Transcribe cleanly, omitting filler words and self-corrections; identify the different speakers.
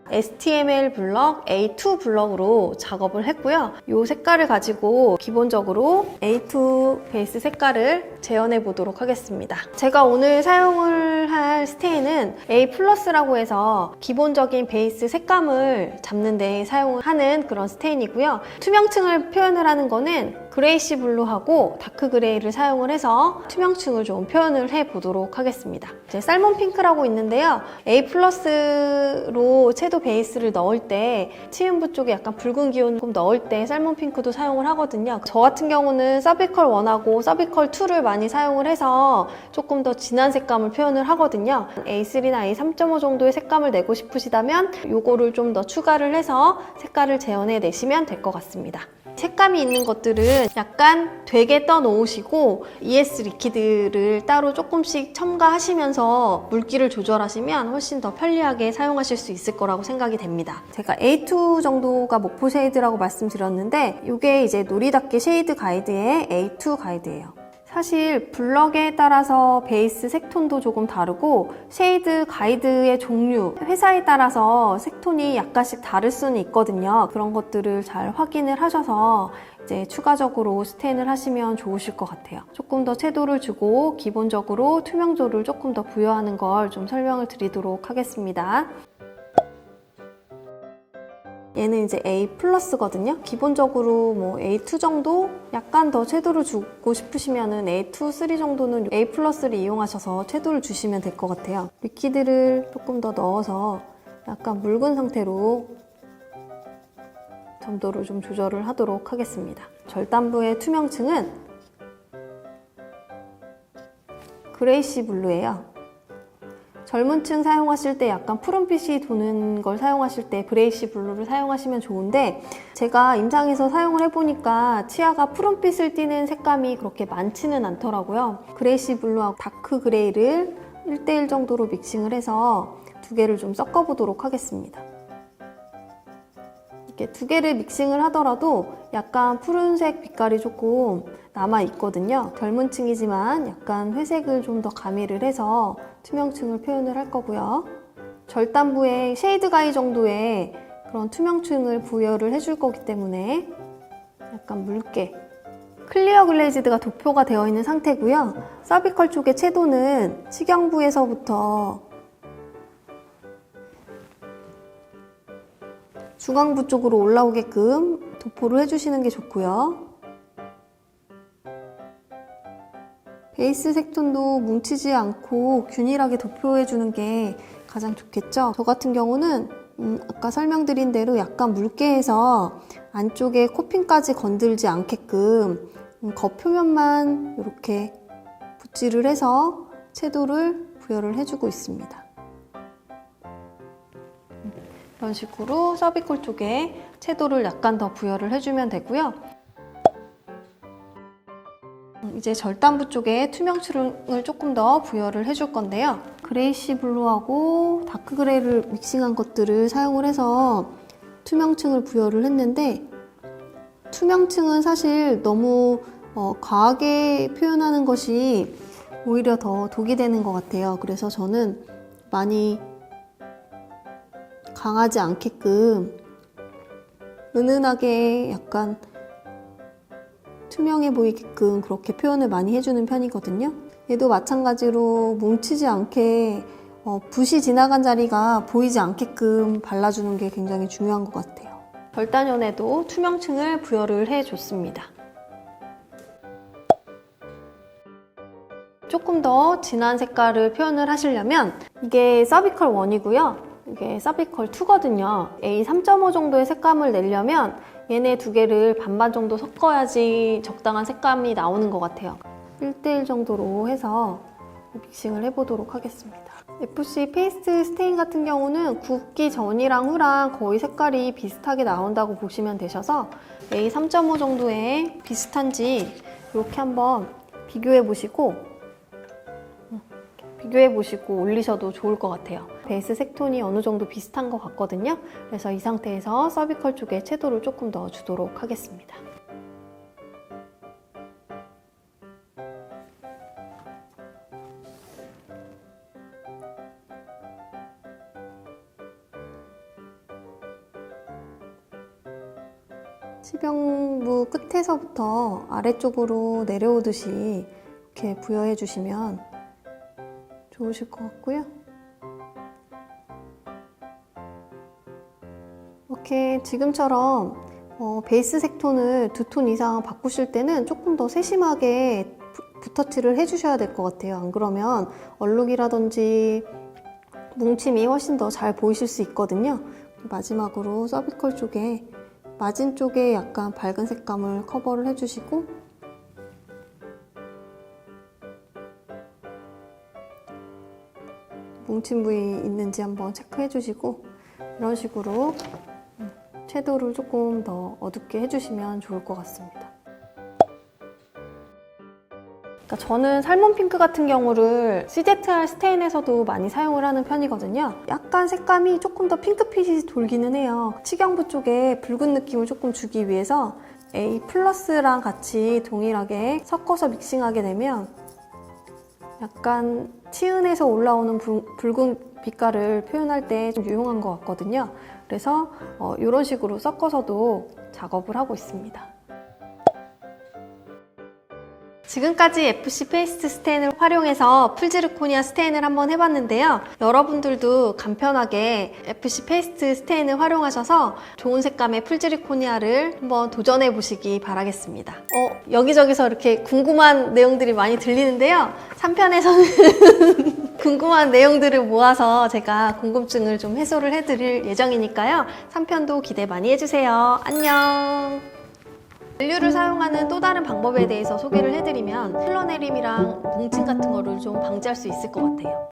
Speaker 1: STML 블럭 A2 블럭으로 작업을 했고요. 이 색깔을 가지고 기본적으로 A2 베이스 색깔을 재현해 보도록 하겠습니다. 제가 오늘 사용을 할 스테인은 A+라고 해서 기본적인 베이스 색감을 잡는 데 사용하는 그런 스테인이고요. 투명층을 표현을 하는 거는 그레이시 블루하고 다크 그레이를 사용을 해서 투명층을 좀 표현을 해 보도록 하겠습니다. 이제 살몬 핑크라고 있는데요. A+로 채도 베이스를 넣을 때 치음부 쪽에 약간 붉은 기운 좀 넣을 때 살몬 핑크도 사용을 하거든요. 저 같은 경우는 서비컬 1하고 서비컬 2를 많이 사용을 해서 조금 더 진한 색감을 표현을 하거든요. A3나 A3.5 정도의 색감을 내고 싶으시다면 요거를 좀 더 추가를 해서 색깔을 재현해 내시면 될 것 같습니다. 색감이 있는 것들은 약간 되게 떠놓으시고 ES 리퀴드를 따로 조금씩 첨가하시면서 물기를 조절하시면 훨씬 더 편리하게 사용하실 수 있을 거라고 생각이 됩니다. 제가 A2 정도가 목포 쉐이드라고 말씀드렸는데 이게 이제 놀이답게 쉐이드 가이드의 A2 가이드예요. 사실 블럭에 따라서 베이스 색톤도 조금 다르고 쉐이드 가이드의 종류, 회사에 따라서 색톤이 약간씩 다를 수는 있거든요. 그런 것들을 잘 확인을 하셔서 이제 추가적으로 스테인을 하시면 좋으실 것 같아요. 조금 더 채도를 주고 기본적으로 투명도를 조금 더 부여하는 걸 좀 설명을 드리도록 하겠습니다. 얘는 이제 A+거든요. 기본적으로 뭐 A2 정도? 약간 더 채도를 주고 싶으시면은 A2, 3 정도는 A+를 이용하셔서 채도를 주시면 될 것 같아요. 리퀴드를 조금 더 넣어서 약간 묽은 상태로 점도를 좀 조절을 하도록 하겠습니다. 절단부의 투명층은 그레이시 블루예요. 젊은 층 사용하실 때 약간 푸른빛이 도는 걸 사용하실 때 그레이시 블루를 사용하시면 좋은데 제가 임상에서 사용을 해보니까 치아가 푸른빛을 띠는 색감이 그렇게 많지는 않더라고요. 그레이시 블루하고 다크 그레이를 1:1 정도로 믹싱을 해서 두 개를 좀 섞어보도록 하겠습니다. 이렇게 두 개를 믹싱을 하더라도 약간 푸른색 빛깔이 조금 남아있거든요. 젊은 층이지만 약간 회색을 좀 더 가미를 해서 투명층을 표현을 할 거고요. 절단부에 쉐이드 가이 정도의 그런 투명층을 부여를 해줄 거기 때문에 약간 묽게 클리어 글레이즈드가 도표가 되어 있는 상태고요. 서비컬 쪽의 채도는 치경부에서부터 중앙부 쪽으로 올라오게끔 도포를 해주시는 게 좋고요. 베이스 색톤도 뭉치지 않고 균일하게 도표해주는 게 가장 좋겠죠. 저 같은 경우는 아까 설명드린 대로 약간 묽게 해서 안쪽에 코핀까지 건들지 않게끔 겉표면만 이렇게 붓질을 해서 채도를 부여를 해주고 있습니다. 이런 식으로 서비컬 쪽에 채도를 약간 더 부여를 해주면 되고요. 이제 절단부 쪽에 투명층을 조금 더 부여를 해줄 건데요. 그레이시 블루하고 다크 그레이를 믹싱한 것들을 사용을 해서 투명층을 부여를 했는데 투명층은 사실 너무 과하게 표현하는 것이 오히려 더 독이 되는 것 같아요. 그래서 저는 많이 강하지 않게끔 은은하게 약간 투명해 보이게끔 그렇게 표현을 많이 해주는 편이거든요. 얘도 마찬가지로 뭉치지 않게 붓이 지나간 자리가 보이지 않게끔 발라주는 게 굉장히 중요한 것 같아요. 절단연에도 투명층을 부여를 해줬습니다. 조금 더 진한 색깔을 표현을 하시려면 이게 서비컬 1이고요. 이게 서비컬 2거든요. A3.5 정도의 색감을 내려면 얘네 두 개를 반반 정도 섞어야지 적당한 색감이 나오는 것 같아요. 1:1 정도로 해서 믹싱을 해보도록 하겠습니다. FC 페이스트 스테인 같은 경우는 굽기 전이랑 후랑 거의 색깔이 비슷하게 나온다고 보시면 되셔서 A3.5 정도의 비슷한지 이렇게 한번 비교해 보시고 올리셔도 좋을 것 같아요. 베이스 색톤이 어느 정도 비슷한 것 같거든요. 그래서 이 상태에서 서비컬 쪽에 채도를 조금 더 주도록 하겠습니다. 치병무 끝에서부터 아래쪽으로 내려오듯이 이렇게 부여해 주시면 좋으실 것 같고요. 이렇게 지금처럼 베이스 색톤을 2톤 이상 바꾸실 때는 조금 더 세심하게 붓터치를 해주셔야 될 것 같아요. 안 그러면 얼룩이라든지 뭉침이 훨씬 더 잘 보이실 수 있거든요. 마지막으로 서비컬 쪽에 마진 쪽에 약간 밝은 색감을 커버를 해주시고 뭉친 부위 있는지 한번 체크해 주시고 이런 식으로 섀도우를 조금 더 어둡게 해주시면 좋을 것 같습니다. 그러니까 저는 살몬 핑크 같은 경우를 CZR 스테인에서도 많이 사용을 하는 편이거든요. 약간 색감이 조금 더 핑크빛이 돌기는 해요. 치경부 쪽에 붉은 느낌을 조금 주기 위해서 A 플러스랑 같이 동일하게 섞어서 믹싱하게 되면 약간 치은에서 올라오는 붉은 빛깔을 표현할 때 좀 유용한 것 같거든요. 그래서 이런 식으로 섞어서도 작업을 하고 있습니다. 지금까지 FC 페이스트 스테인을 활용해서 풀지르코니아 스테인을 한번 해봤는데요. 여러분들도 간편하게 FC 페이스트 스테인을 활용하셔서 좋은 색감의 풀지르코니아를 한번 도전해 보시기 바라겠습니다. 여기저기서 이렇게 궁금한 내용들이 많이 들리는데요. 3편에서는 궁금한 내용들을 모아서 제가 궁금증을 좀 해소를 해드릴 예정이니까요. 3편도 기대 많이 해주세요. 안녕! 젤류를 사용하는 또 다른 방법에 대해서 소개를 해드리면 흘러내림이랑 뭉침 같은 거를 좀 방지할 수 있을 것 같아요.